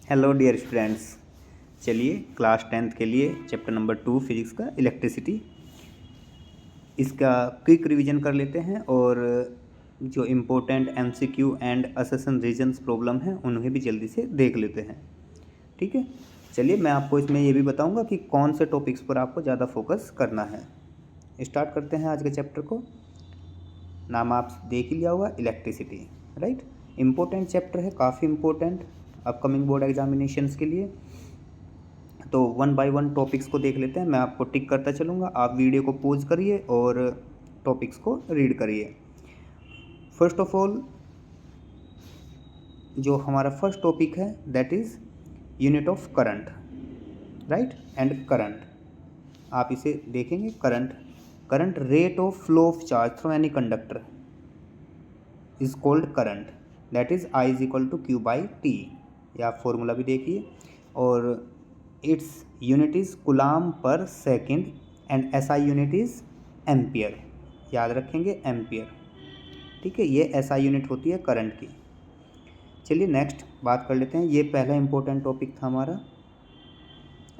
Hello dear students, चलिए class 10th के लिए चैप्टर नंबर 2 फिजिक्स का इलेक्ट्रिसिटी इसका क्विक रिवीजन कर लेते हैं और जो important MCQ and assertion reasons problem हैं उन्हें भी जल्दी से देख लेते हैं। ठीक है, चलिए मैं आपको इसमें ये भी बताऊंगा कि कौन से टॉपिक्स पर आपको ज़्यादा फोकस करना है। स्टार्ट करते हैं आज के चैप्टर को। नाम आप देख ही लिया होगा, इलेक्ट्रिसिटी। राइट, इम्पोर्टेंट चैप्टर है, काफ़ी इम्पोर्टेंट अपकमिंग बोर्ड एग्जामिनेशंस के लिए। तो 1 बाय 1 टॉपिक्स को देख लेते हैं। मैं आपको टिक करता चलूँगा, आप वीडियो को पॉज करिए और टॉपिक्स को रीड करिए। फर्स्ट ऑफ ऑल, जो हमारा फर्स्ट टॉपिक है that is unit of current. Right, and current आप इसे देखेंगे। Current rate of flow of charge through any conductor is called current, that is I is equal to Q by T। या आप formula भी देखिए। और its unit is coulomb per second and SI unit is ampere. याद रखेंगे, ampere. ठीक है, ये SI यूनिट होती है करंट की। चलिए नेक्स्ट बात कर लेते हैं। ये पहला इंपॉर्टेंट टॉपिक था हमारा।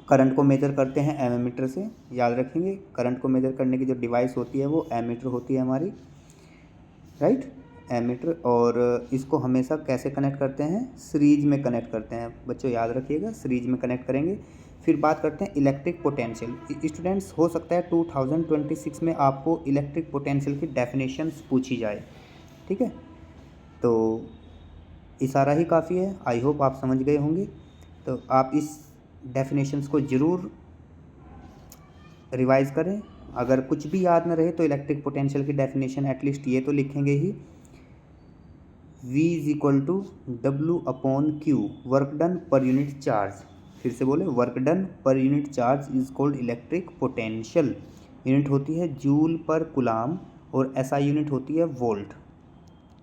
करंट को मेजर करते हैं एमीमीटर से। याद रखेंगे, करंट को मेजर करने की जो डिवाइस होती है वो एमीटर होती है हमारी। Right, ammeter. और इसको हमेशा कैसे कनेक्ट करते हैं? सीरीज में कनेक्ट करते हैं। बच्चों याद रखिएगा, सीरीज में कनेक्ट करेंगे। फिर बात करते हैं इलेक्ट्रिक पोटेंशियल। स्टूडेंट्स, हो सकता है 2026 में आपको इलेक्ट्रिक पोटेंशियल की डेफिनेशंस पूछी जाए। ठीक है, तो इशारा ही काफ़ी है। आई होप आप समझ गए होंगे। तो आप इस डेफिनेशंस को ज़रूर रिवाइज करें। अगर कुछ भी याद न रहे तो इलेक्ट्रिक पोटेंशियल की डेफिनेशन एटलीस्ट ये तो लिखेंगे ही, V is equal to W upon Q, work done per unit charge. फिर से बोले, work done per unit charge is called electric potential. Unit होती है जूल पर कुलाम और SI यूनिट होती है वोल्ट।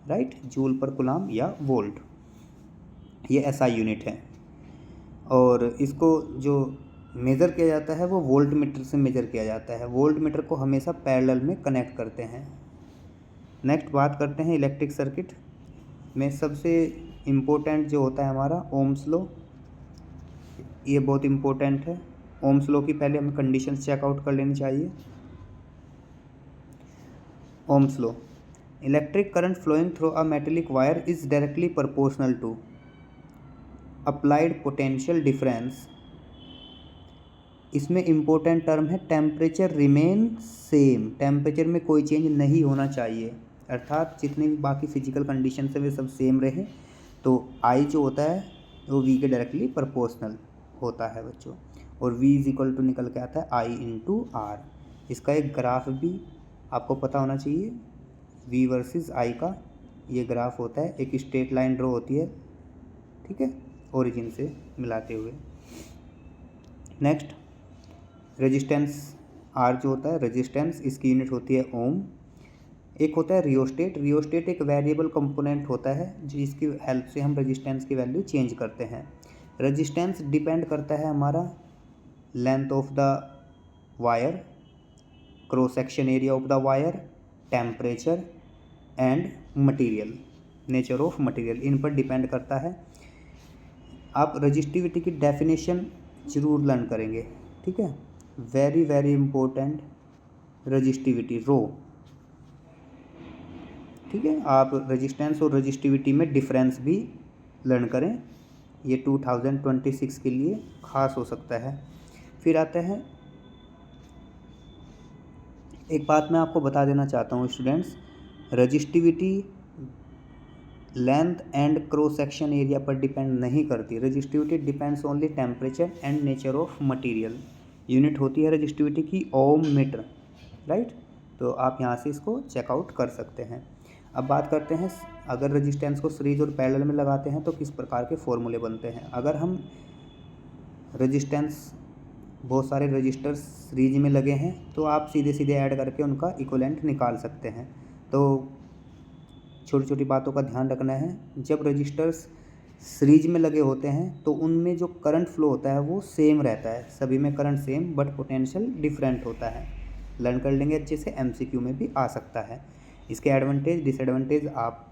राइट, जूल पर कुलाम या वोल्ट, ये SI यूनिट है। और इसको जो मेज़र किया जाता है वो वोल्ट मीटर से मेज़र किया जाता है। वोल्ट मीटर को हमेशा पैरेलल में कनेक्ट करते हैं। नेक्स्ट बात करते हैं इलेक्ट्रिक सर्किट में सबसे इम्पोर्टेंट जो होता है हमारा ओम्स लॉ। ये बहुत इम्पोर्टेंट है। ओम्स लॉ की पहले हमें कंडीशंस चेकआउट कर लेनी चाहिए। Ohm's law, electric current flowing through a metallic wire is directly proportional to applied potential difference. इसमें इम्पोर्टेंट टर्म है टेम्परेचर रिमेन सेम। टेम्परेचर में कोई चेंज नहीं होना चाहिए, अर्थात जितने भी बाकी फिजिकल कंडीशन है वे सब सेम रहे। तो I जो होता है वो V के डायरेक्टली प्रोपोर्शनल होता है बच्चों। और V इज इक्वल टू निकल के आता है I इंटू R। इसका एक ग्राफ भी आपको पता होना चाहिए। V वर्सेस I का ये ग्राफ होता है, एक स्ट्रेट लाइन ड्रॉ होती है। ठीक है, ओरिजिन से मिलाते हुए। नेक्स्ट, रेजिस्टेंस R जो होता है रेजिस्टेंस, इसकी यूनिट होती है ओम। एक होता है रियोस्टेट। रियोस्टेट एक वेरिएबल कंपोनेंट होता है जिसकी हेल्प से हम रेजिस्टेंस की वैल्यू चेंज करते हैं। रेजिस्टेंस डिपेंड करता है हमारा length of the wire, cross section area of the wire, temperature and material, nature of material, इन पर डिपेंड करता है। आप रजिस्टिविटी की डेफिनेशन जरूर लर्न करेंगे। ठीक है, वेरी वेरी इंपॉर्टेंट, रजिस्टिविटी रो। ठीक है, आप रेजिस्टेंस और रजिस्टिविटी में डिफरेंस भी लर्न करें, ये 2026 के लिए ख़ास हो सकता है। फिर आते हैं, एक बात मैं आपको बता देना चाहता हूँ students, resistivity length and cross section area पर डिपेंड नहीं करती। Resistivity depends only temperature and nature of material. Unit होती है रजिस्टिविटी की ओम मीटर। राइट, तो आप यहाँ से इसको चेकआउट कर सकते हैं। अब बात करते हैं, अगर रेजिस्टेंस को सीरीज और पैरेलल में लगाते हैं तो किस प्रकार के फॉर्मूले बनते हैं। अगर हम रेजिस्टेंस, बहुत सारे रजिस्टर्स सीरीज में लगे हैं तो आप सीधे सीधे ऐड करके उनका इक्विवेलेंट निकाल सकते हैं। तो छोटी छोटी बातों का ध्यान रखना है। जब रजिस्टर्स सीरीज में लगे होते हैं तो उनमें जो करंट फ्लो होता है वो सेम रहता है, सभी में current same but potential different होता है। लर्न कर लेंगे अच्छे से, MCQ में भी आ सकता है। इसके एडवांटेज डिसएडवांटेज आप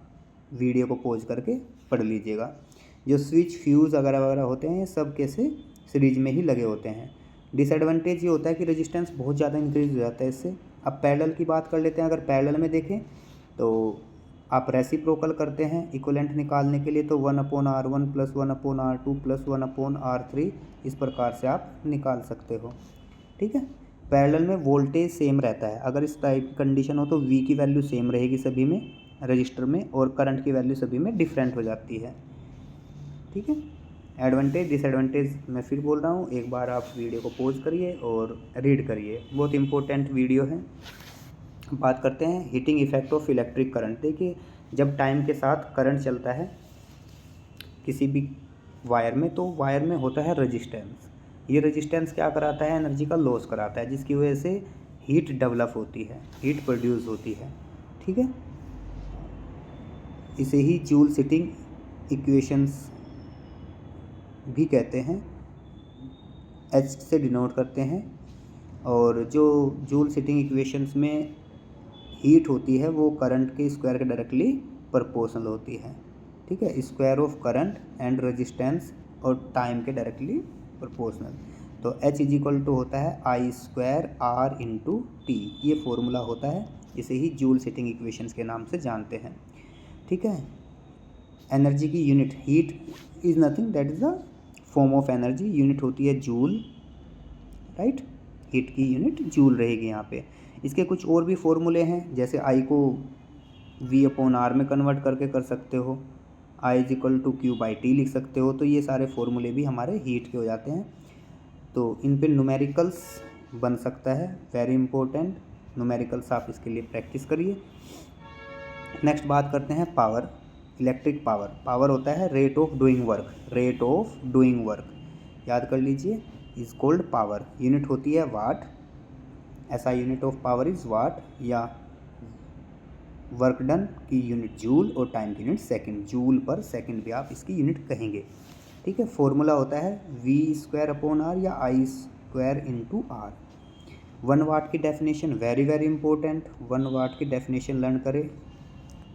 वीडियो को पॉज करके पढ़ लीजिएगा। जो स्विच फ्यूज़ वगैरह वगैरह होते हैं ये सब कैसे सीरीज में ही लगे होते हैं। डिसएडवांटेज ये होता है कि रेजिस्टेंस बहुत ज़्यादा इंक्रीज हो जाता है इससे। अब पैरेलल की बात कर लेते हैं। अगर पैरेलल में देखें तो आप रेसिप्रोकल करते हैं इक्विवेलेंट निकालने के लिए तो 1/R1 + 1/R2 + 1/R3 इस प्रकार से आप निकाल सकते हो। ठीक है, पैरेलल में वोल्टेज सेम रहता है। अगर इस टाइप की कंडीशन हो तो V की वैल्यू सेम रहेगी सभी में रजिस्टर में, और करंट की वैल्यू सभी में डिफरेंट हो जाती है। ठीक है, एडवांटेज डिसएडवांटेज मैं फिर बोल रहा हूँ, एक बार आप वीडियो को पॉज करिए और रीड करिए, बहुत इंपॉर्टेंट वीडियो है। बात करते हैं heating effect of electric current. देखिए, जब टाइम के साथ करंट चलता है किसी भी वायर में तो वायर में होता है रेजिस्टेंस। ये रेजिस्टेंस क्या कराता है, एनर्जी का लॉस कराता है, जिसकी वजह से हीट डेवलप होती है, हीट प्रोड्यूस होती है। ठीक है, इसे ही जूल हीटिंग इक्वेशंस भी कहते हैं, H से डिनोट करते हैं। और जो जूल हीटिंग इक्वेशंस में हीट होती है वो करंट के स्क्वायर के डायरेक्टली प्रोपोर्शनल होती है। ठीक है, square of current and resistance और टाइम के डायरेक्टली प्रोपोर्शनल। तो H = होता है I²R/T, ये फॉर्मूला होता है, इसे ही जूल हीटिंग इक्वेशंस के नाम से जानते हैं। ठीक है, एनर्जी की unit heat is nothing, that is the form of energy. Unit होती है जूल, राइट, हीट की यूनिट जूल रहेगी यहाँ पे। इसके कुछ और भी फॉर्मूले हैं, जैसे I को V/R में कन्वर्ट करके कर सकते हो, I = Q/T लिख सकते हो। तो ये सारे फॉर्मूले भी हमारे हीट के हो जाते हैं। तो इन पे न्यूमेरिकल्स बन सकता है, वेरी इंपॉर्टेंट न्यूमेरिकल्स, आप इसके लिए प्रैक्टिस करिए। नेक्स्ट बात करते हैं पावर, इलेक्ट्रिक पावर। पावर होता है rate of doing work, rate of doing work याद कर लीजिए, इज कॉल्ड पावर। यूनिट होती है वाट, ऐसा unit of power is what, या वर्क डन की यूनिट जूल और टाइम की यूनिट सेकंड, जूल पर सेकंड भी आप इसकी यूनिट कहेंगे। ठीक है, फॉर्मूला होता है V² या I²/R। 1 वाट की डेफिनेशन वेरी वेरी इंपॉर्टेंट, 1 वाट की डेफिनेशन लर्न करें।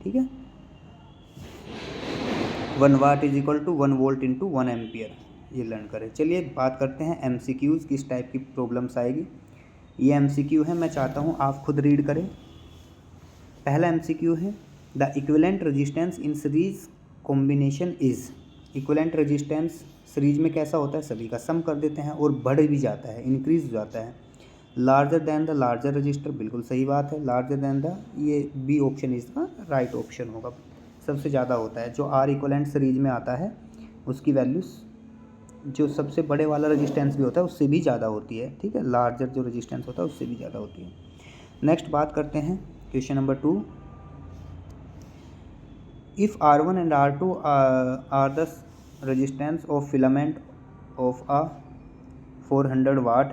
ठीक है, 1 वाट = 1 वोल्ट × 1 एम्पियर, ये लर्न करें। चलिए बात करते हैं MCQs, किस टाइप की प्रॉब्लम्स आएगी। ये MCQ है, मैं चाहता हूँ आप खुद रीड करें। पहला MCQ है, the equivalent resistance in series combination is. Equivalent resistance series में कैसा होता है, सभी का सम कर देते हैं और बढ़ भी जाता है, इंक्रीज हो जाता है। Larger than the larger register, बिल्कुल सही बात है, लार्जर दैन द, ये बी ऑप्शन इसका राइट ऑप्शन होगा, सबसे ज़्यादा होता है। जो R इक्विवेलेंट सीरीज में आता है उसकी वैल्यू जो सबसे बड़े वाला रेजिस्टेंस भी होता है उससे भी ज़्यादा होती है। ठीक है, लार्जर जो रेजिस्टेंस होता है उससे भी ज़्यादा होती है। नेक्स्ट बात करते हैं question number 2। If R1 and R2 are the resistance of filament of a 400 watt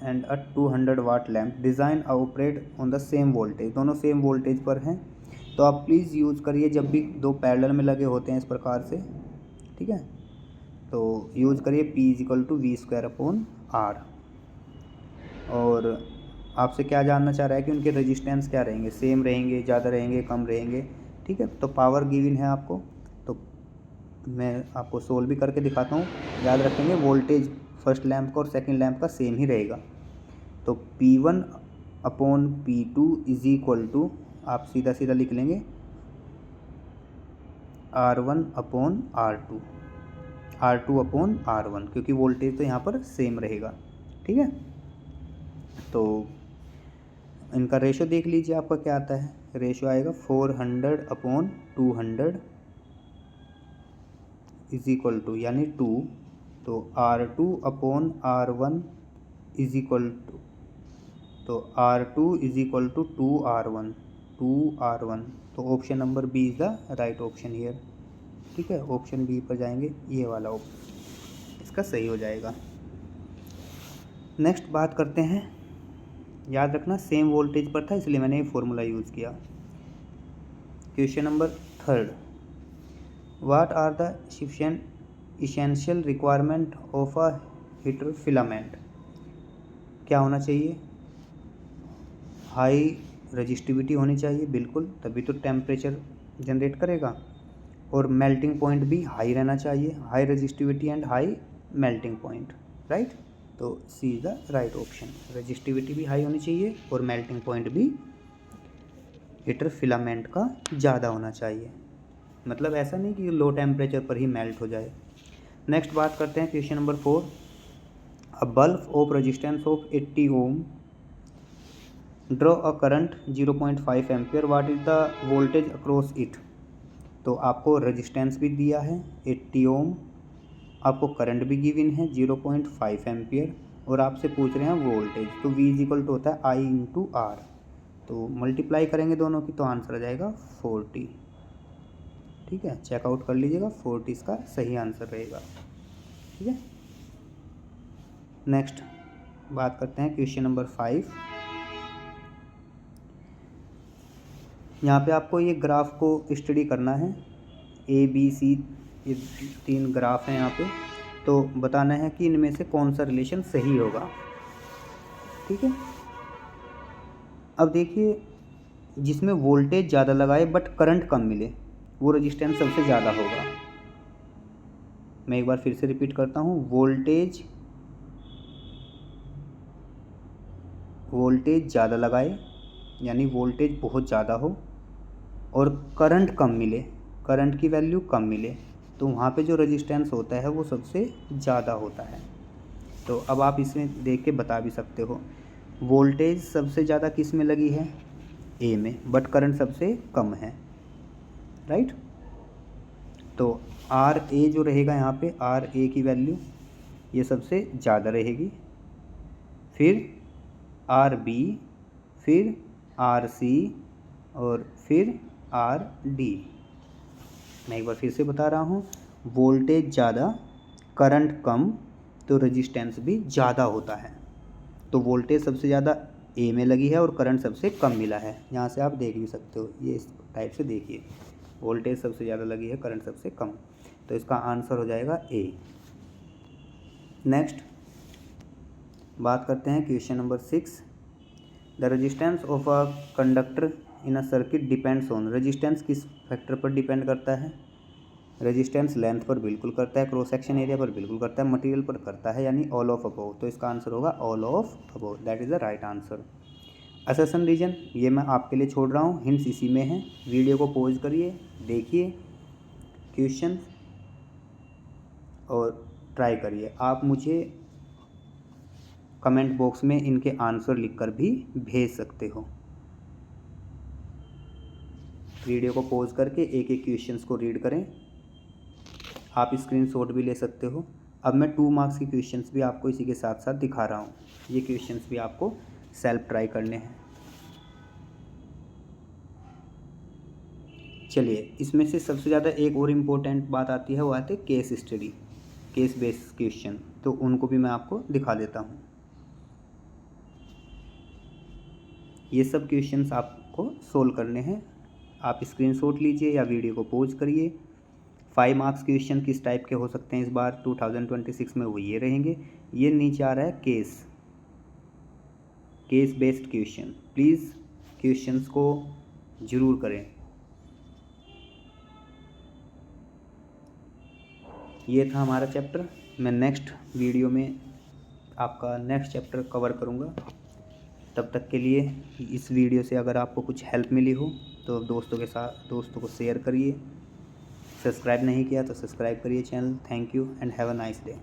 and a 200 watt lamp design operate on the same voltage, दोनों सेम वोल्टेज पर हैं। तो आप प्लीज़ यूज़ करिए जब भी दो पैरेलल में लगे होते हैं इस प्रकार से। ठीक है, तो यूज़ करिए P = V²/R। और आपसे क्या जानना चाह रहा है कि उनके रेजिस्टेंस क्या रहेंगे, सेम रहेंगे, ज़्यादा रहेंगे, कम रहेंगे। ठीक है, तो पावर गिवन है आपको, तो मैं आपको सोल्व भी करके दिखाता हूँ। याद रखेंगे वोल्टेज फर्स्ट लैंप का और सेकंड लैंप का सेम ही रहेगा। तो P1/P2 = आप सीधा सीधा लिख लेंगे R1/R2, R2/R1, क्योंकि वोल्टेज तो यहाँ पर सेम रहेगा। ठीक है, तो इनका रेशो देख लीजिए आपका क्या आता है। रेशो आएगा 400/200 = यानी 2। तो R2/R1 तो R2 = 2R1, तो option number B is the right option here. ठीक है, ऑप्शन बी पर जाएंगे, ये वाला ऑप्शन इसका सही हो जाएगा। नेक्स्ट बात करते हैं, याद रखना सेम वोल्टेज पर था इसलिए मैंने ये फॉर्मूला यूज़ किया। Question number 3, what are the essential requirement of a heater filament. क्या होना चाहिए, हाई रजिस्टिविटी होनी चाहिए, बिल्कुल, तभी तो टेम्परेचर जनरेट करेगा। और मेल्टिंग पॉइंट भी हाई रहना चाहिए, high resistivity and high melting point, right. तो C is the right option. Resistivity भी हाई होनी चाहिए और मेल्टिंग पॉइंट भी हीटर फिलामेंट का ज़्यादा होना चाहिए, मतलब ऐसा नहीं कि लो टेम्परेचर पर ही मेल्ट हो जाए। नेक्स्ट बात करते हैं question number 4। A bulb of resistance of 80 ohm draw a current 0.5 ampere, what is the voltage across it. तो आपको रेजिस्टेंस भी दिया है 80 ओम, आपको करंट भी गिवन है 0.5 एम्पियर और आपसे पूछ रहे हैं वोल्टेज। तो V इज इक्वल टू होता है I इंटू आर, तो मल्टीप्लाई करेंगे दोनों की तो आंसर आ जाएगा 40। ठीक है, चेकआउट कर लीजिएगा, 40 इसका सही आंसर रहेगा। ठीक है, नेक्स्ट बात करते हैं क्वेश्चन नंबर 5। यहाँ पे आपको ये ग्राफ को स्टडी करना है, ABC ये 3 ग्राफ हैं यहाँ पे, तो बताना है कि इनमें से कौन सा रिलेशन सही होगा। ठीक है, अब देखिए जिसमें वोल्टेज ज़्यादा लगाए बट करंट कम मिले वो रेजिस्टेंस सबसे ज़्यादा होगा। मैं एक बार फिर से रिपीट करता हूँ, वोल्टेज ज़्यादा लगाए यानी वोल्टेज बहुत ज़्यादा हो और करंट कम मिले, करंट की वैल्यू कम मिले, तो वहाँ पे जो रेजिस्टेंस होता है वो सबसे ज़्यादा होता है। तो अब आप इसमें देख के बता भी सकते हो, वोल्टेज सबसे ज़्यादा किस में लगी है, ए में, बट करंट सबसे कम है, राइट। तो आर ए जो रहेगा यहाँ पे, आर ए की वैल्यू ये सबसे ज़्यादा रहेगी, फिर आर बी, फिर आर सी और फिर आर डी। मैं एक बार फिर से बता रहा हूँ, वोल्टेज ज़्यादा करंट कम तो रेजिस्टेंस भी ज़्यादा होता है। तो वोल्टेज सबसे ज़्यादा ए में लगी है और करंट सबसे कम मिला है, यहाँ से आप देख भी सकते हो, ये इस टाइप से देखिए, वोल्टेज सबसे ज़्यादा लगी है, करंट सबसे कम, तो इसका आंसर हो जाएगा ए। नेक्स्ट बात करते हैं question number 6। The resistance of a conductor in a circuit depends on, resistance किस फैक्टर पर डिपेंड करता है, रेजिस्टेंस लेंथ पर बिल्कुल करता है, क्रॉस सेक्शन एरिया पर बिल्कुल करता है, मटेरियल पर करता है, यानी ऑल ऑफ अबोव। तो इसका आंसर होगा all of above, that is the right answer. Assertion reason ये मैं आपके लिए छोड़ रहा हूँ, हिंट्स इसी में है। वीडियो को पॉज करिए, देखिए क्वेश्चन और ट्राई करिए। आप मुझे कमेंट बॉक्स में इनके आंसर लिखकर भी भेज सकते हो। वीडियो को पॉज करके एक एक क्वेश्चंस को रीड करें, आप स्क्रीनशॉट भी ले सकते हो। अब मैं 2 मार्क्स के क्वेश्चंस भी आपको इसी के साथ साथ दिखा रहा हूँ, ये क्वेश्चंस भी आपको सेल्फ ट्राई करने हैं। चलिए, इसमें से सबसे ज़्यादा एक और इम्पोर्टेंट बात आती है, वो आती है case study, case based question, तो उनको भी मैं आपको दिखा देता हूँ। ये सब क्वेश्चंस आपको सोल्व करने हैं, आप स्क्रीनशॉट लीजिए या वीडियो को पॉज करिए। 5 मार्क्स क्वेश्चन किस टाइप के हो सकते हैं इस बार 2026 में, वो ये रहेंगे। ये नीचे आ रहा है case based question, please questions को ज़रूर करें। ये था हमारा चैप्टर, मैं नेक्स्ट वीडियो में आपका नेक्स्ट चैप्टर कवर करूँगा। तब तक के लिए इस वीडियो से अगर आपको कुछ हेल्प मिली हो तो दोस्तों को शेयर करिए। सब्सक्राइब नहीं किया तो सब्सक्राइब करिए channel. Thank you and have a nice day.